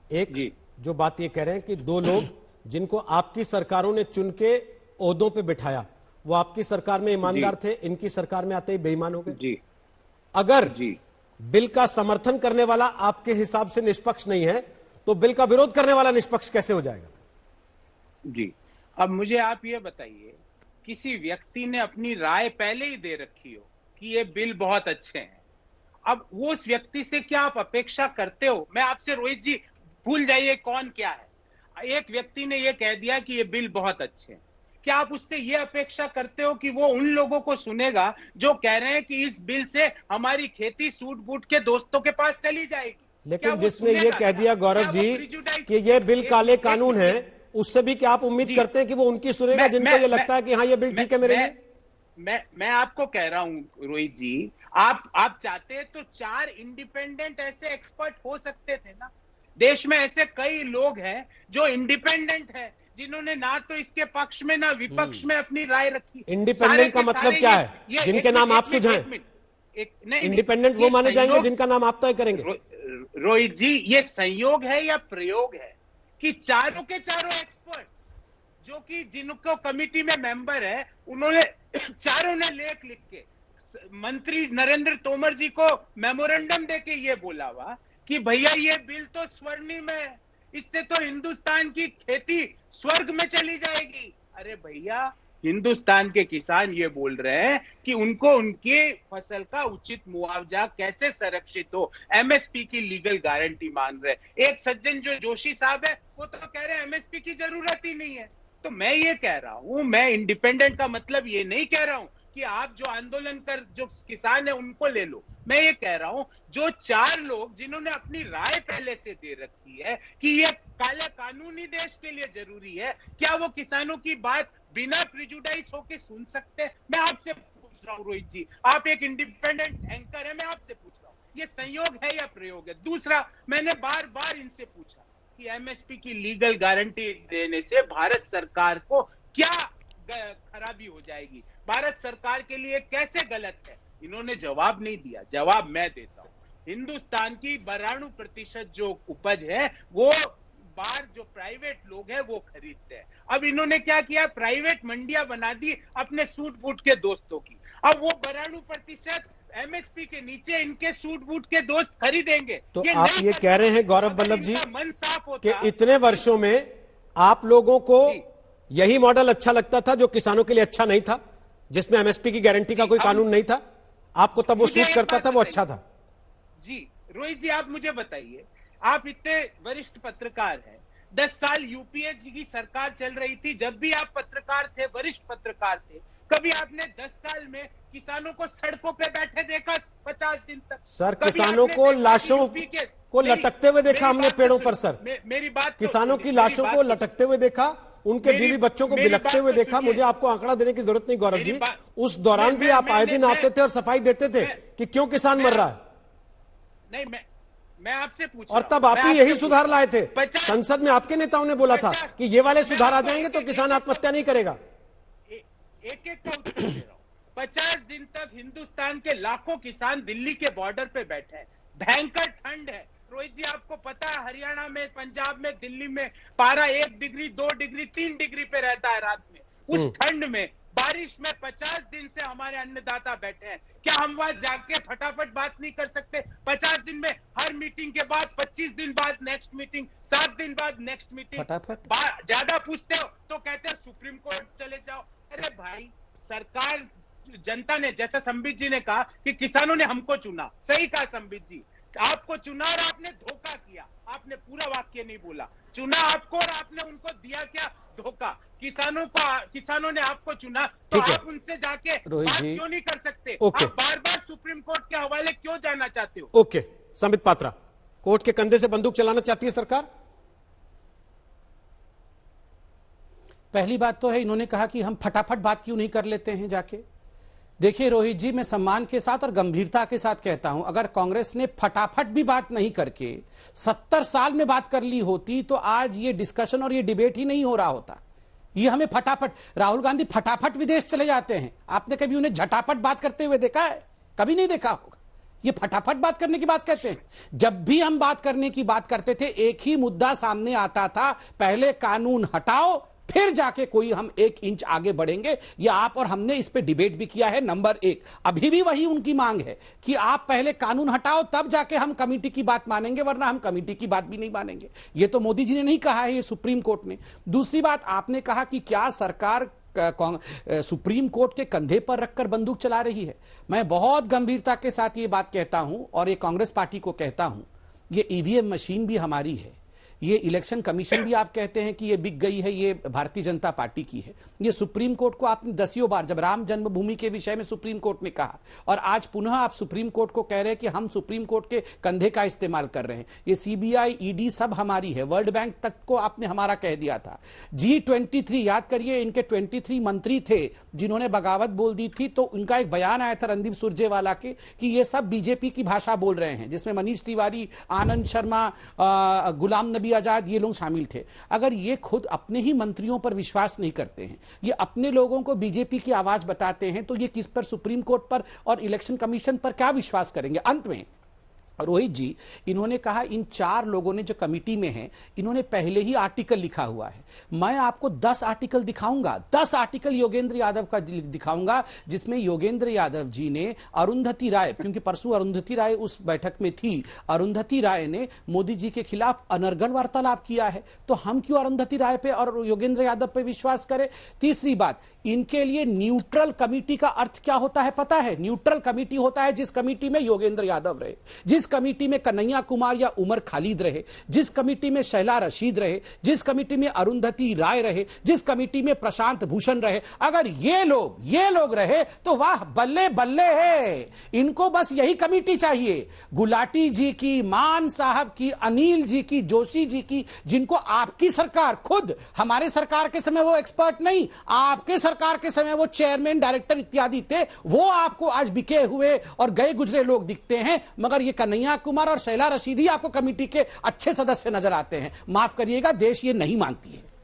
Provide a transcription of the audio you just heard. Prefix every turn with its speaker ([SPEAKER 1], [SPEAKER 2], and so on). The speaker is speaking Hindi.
[SPEAKER 1] एक
[SPEAKER 2] जी।
[SPEAKER 1] जो बात ये कह रहे हैं कि दो लोग जिनको आपकी सरकारों ने चुन के ओहदों पे बिठाया, वो आपकी सरकार में ईमानदार थे, इनकी सरकार में आते ही बेईमान हो गए।
[SPEAKER 2] जी
[SPEAKER 1] अगर
[SPEAKER 2] जी
[SPEAKER 1] बिल का समर्थन करने वाला आपके हिसाब से निष्पक्ष नहीं है, तो बिल का विरोध करने वाला निष्पक्ष कैसे हो जाएगा?
[SPEAKER 2] जी। अब मुझे आप ये बताइए, किसी व्यक्ति ने अपनी राय पहले ही दे रखी हो कि ये बिल बहुत अच्छे हैं, अब वो उस व्यक्ति से क्या आप अपेक्षा करते हो? मैं आपसे, रोहित जी भूल जाइए कौन क्या है, एक व्यक्ति ने ये कह दिया कि ये बिल बहुत अच्छे हैं, क्या आप उससे ये अपेक्षा करते हो कि वो उन लोगों को सुनेगा जो कह रहे हैं कि इस बिल से हमारी खेती सूट बूट के दोस्तों के पास चली जाएगी?
[SPEAKER 1] लेकिन जिसने ये कह दिया गौरव जी कि ये बिल काले कानून है, उससे भी क्या आप उम्मीद करते हैं कि वो उनकी सुनेगा जिनको ये लगता है कि हाँ ये बिल ठीक है मेरे लिए?
[SPEAKER 2] मैं आपको कह रहा हूं रोहित जी, आप चाहते हैं तो 4 इंडिपेंडेंट ऐसे एक्सपर्ट हो सकते थे ना। देश में ऐसे कई लोग हैं जो इंडिपेंडेंट है, जिन्होंने ना तो इसके पक्ष में ना विपक्ष में अपनी राय रखी।
[SPEAKER 1] इंडिपेंडेंट का मतलब क्या है? जिनके नाम आप सुझाएं। इंडिपेंडेंट वो माने जाएंगे जिनका नाम आप तय करेंगे।
[SPEAKER 2] रोहित जी, ये संयोग है या प्रयोग है कि चारों के चारों एक्सपर्ट जो कि जिनको कमिटी में मेंबर है, उन्होंने चारों ने लेख लिख के मंत्री नरेंद्र तोमर जी को मेमोरेंडम देके ये बोला हुआ कि भैया ये बिल तो स्वर्णिम है, इससे तो हिंदुस्तान की खेती स्वर्ग में चली जाएगी। अरे भैया, हिंदुस्तान के किसान ये बोल रहे हैं कि उनको उनके फसल का उचित मुआवजा कैसे संरक्षित हो, एमएसपी की लीगल गारंटी मान रहे। एक सज्जन जो जोशी साहब है, वो तो कह रहे हैं एमएसपी की जरूरत ही नहीं है। तो मैं ये कह रहा हूं, मैं इंडिपेंडेंट का मतलब ये नहीं कह रहा हूं कि आप जो आंदोलन कर जो किसान है उनको ले लो। मैं ये कह रहा हूं, जो 4 लोग जिन्होंने अपनी राय पहले से दे रखी है कि ये काले कानून ही देश के लिए जरूरी है, क्या वो किसानों की बात बिना प्रिजुडाइज होके सुन सकते? मैं आपसे पूछ रहा हूं रोहित जी, आप एक इंडिपेंडेंट एंकर है, मैं आपसे पूछ रहा हूं, ये संयोग है या प्रयोग है? दूसरा, मैंने बार बार इनसे पूछा कि एमएसपी की लीगल गारंटी देने से भारत सरकार को क्या खराबी हो जाएगी, भारत सरकार के लिए कैसे गलत है? इन्होंने जवाब नहीं दिया। जवाब मैं देता हूं, हिंदुस्तान की 92% जो उपज है वो बाहर जो प्राइवेट लोग हैं वो खरीदते हैं। अब इन्होंने क्या किया, प्राइवेट मंडियां बना दी अपने सूट बूट के दोस्तों की। अब वो 92% एमएसपी के नीचे इनके सूट बूट के दोस्त खरीदेंगे।
[SPEAKER 1] तो आप ये कह रहे हैं गौरव वल्लभ जी
[SPEAKER 2] मन साफ होता
[SPEAKER 1] कि इतने वर्षों में आप लोगों को यही मॉडल अच्छा लगता था जो किसानों के लिए अच्छा नहीं था, जिसमें एमएसपी की गारंटी का कोई कानून नहीं था, आपको तब वो सूट करता था, वो अच्छा था?
[SPEAKER 2] जी रोहित जी, आप मुझे बताइए, आप इतने वरिष्ठ पत्रकार हैं, 10 साल यूपीए की सरकार चल रही थी, जब भी आप पत्रकार थे, वरिष्ठ पत्रकार थे, कभी आपने 10 साल में किसानों को सड़कों पे बैठे देखा 50 दिन तक?
[SPEAKER 1] सर, किसानों को लाशों को लटकते हुए देखा हमने पेड़ों पर। सर,
[SPEAKER 2] मेरी बात,
[SPEAKER 1] किसानों की लाशों को लटकते हुए देखा, उनके बीवी बच्चों को बिलखते हुए देखा। मुझे आपको आंकड़ा देने की जरूरत नहीं गौरव जी, उस दौरान भी आप आए दिन आते थे और सफाई देते थे कि क्यों किसान मर रहा है।
[SPEAKER 2] नहीं, मैं आपसे पूछ,
[SPEAKER 1] और तब आप ही यही सुधार लाए थे। संसद में आपके नेताओं ने बोला था कि ये वाले सुधार आ जाएंगे तो किसान आत्महत्या नहीं करेगा।
[SPEAKER 2] एक एक का उत्तर दे रहा हूं। 50 दिन तक हिंदुस्तान के लाखों किसान दिल्ली के बॉर्डर पे बैठे हैं, भयंकर ठंड है। रोहित जी, आपको पता है हरियाणा में, पंजाब में, दिल्ली में पारा 1 डिग्री 2 डिग्री 3 डिग्री पे रहता है रात में। उस ठंड में, बारिश में 50 दिन से हमारे अन्नदाता बैठे हैं। क्या हम वहां जाके फटाफट बात नहीं कर सकते? 50 दिन में हर मीटिंग के बाद 25 दिन बाद नेक्स्ट मीटिंग, 7 दिन बाद नेक्स्ट मीटिंग। ज्यादा पूछते हो तो कहते हैं सुप्रीम कोर्ट चले जाओ। अरे भाई, सरकार, जनता ने, जैसा संबित जी ने कहा कि किसानों ने हमको चुना, सही कहा संबित जी, आपको चुना और आपने धोखा किया। आपने पूरा वाक्य नहीं बोला, चुना आपको और आपने उनको दिया क्या? धोखा। किसानों ने आपको चुना, तो आप उनसे जाके बात क्यों नहीं कर सकते? आप बार बार सुप्रीम कोर्ट के हवाले क्यों जाना चाहते हो?
[SPEAKER 1] ओके, संबित पात्रा, कोर्ट के कंधे से बंदूक चलाना चाहती है सरकार?
[SPEAKER 3] पहली बात तो है, इन्होंने कहा कि हम फटाफट बात क्यों नहीं कर लेते हैं जाके। देखिए रोहित जी, मैं सम्मान के साथ और गंभीरता के साथ कहता हूं, अगर कांग्रेस ने फटाफट भी बात नहीं करके 70 साल में बात कर ली होती तो आज ये डिस्कशन और ये डिबेट ही नहीं हो रहा होता। ये हमें फटाफट, राहुल गांधी फटाफट विदेश चले जाते हैं, आपने कभी उन्हें झटापट बात करते हुए देखा है? कभी नहीं देखा होगा। ये फटाफट बात करने की बात कहते हैं। जब भी हम बात करने की बात करते थे एक ही मुद्दा सामने आता था, पहले कानून हटाओ फिर जाके कोई हम 1 इंच आगे बढ़ेंगे। ये आप और हमने इस पे डिबेट भी किया है। नंबर 1 अभी भी वही उनकी मांग है कि आप पहले कानून हटाओ तब जाके हम कमेटी की बात मानेंगे, वरना हम कमेटी की बात भी नहीं मानेंगे। ये तो मोदी जी ने नहीं कहा है, ये सुप्रीम कोर्ट ने। दूसरी बात, आपने कहा कि क्या सरकार सुप्रीम कोर्ट के कंधे पर रखकर बंदूक चला रही है। मैं बहुत गंभीरता के साथ ये बात कहता हूं और ये कांग्रेस पार्टी को कहता हूं, ये ईवीएम मशीन भी हमारी है, ये इलेक्शन कमीशन भी आप कहते हैं कि ये बिक गई है, ये भारतीय जनता पार्टी की है। ये सुप्रीम कोर्ट को आपने दसियों बार, जब राम जन्मभूमि के विषय में सुप्रीम कोर्ट ने कहा, और आज पुनः आप सुप्रीम कोर्ट को कह रहे हैं कि हम सुप्रीम कोर्ट के कंधे का इस्तेमाल कर रहे हैं। ये सीबीआई, ईडी सब हमारी है, वर्ल्ड बैंक तक को आपने हमारा कह दिया था। G23 याद करिए, इनके 23 मंत्री थे जिन्होंने बगावत बोल दी थी, तो उनका एक बयान आया था रणदीप सुरजेवाला के कि ये सब बीजेपी की भाषा बोल रहे हैं, जिसमें मनीष तिवारी, आनंद शर्मा, गुलाम नबी आजाद, ये लोग शामिल थे। अगर ये खुद अपने ही मंत्रियों पर विश्वास नहीं करते हैं, ये अपने लोगों को बीजेपी की आवाज बताते हैं, तो ये किस पर, सुप्रीम कोर्ट पर और इलेक्शन कमीशन पर क्या विश्वास करेंगे। अंत में रोहित जी, इन्होंने कहा इन 4 लोगों ने जो कमेटी में हैं, इन्होंने पहले ही आर्टिकल लिखा हुआ है। मैं आपको 10 आर्टिकल दिखाऊंगा, 10 आर्टिकल योगेंद्र यादव का दिखाऊंगा, जिसमें योगेंद्र यादव जी ने अरुंधति राय, क्योंकि परसों अरुंधति राय उस बैठक में थी, अरुंधति राय ने मोदी जी के खिलाफ अनर्गल वार्तालाप किया है, तो हम क्यों अरुंधति राय पे और योगेंद्र यादव पे विश्वास करें। तीसरी बात, इनके लिए न्यूट्रल कमेटी का अर्थ क्या होता है पता है? न्यूट्रल कमेटी होता है जिस कमेटी में योगेंद्र यादव रहे, जिस कमेटी में कन्हैया कुमार या उमर खालिद रहे, जिस कमेटी में शैला रशीद रहे, जिस कमेटी में अरुंधति राय रहे, जिस कमेटी में प्रशांत भूषण रहे। अगर ये लोग रहे तो वाह, बल्ले बल्ले है। इनको बस यही कमेटी चाहिए, गुलाटी जी की, मान साहब की, अनिल जी की, जोशी जी की, जिनको आपकी सरकार खुद, हमारे सरकार के समय वो एक्सपर्ट नहीं, आपके सरकार के समय वो चेयरमैन, डायरेक्टर इत्यादि थे, वो आपको आज बिके हुए और गए गुजरे लोग दिखते हैं, मगर ये कन्हैया कुमार और शैला रशीद ही आपको कमेटी के अच्छे सदस्य नजर आते हैं। माफ करिएगा, देश ये नहीं मानती है।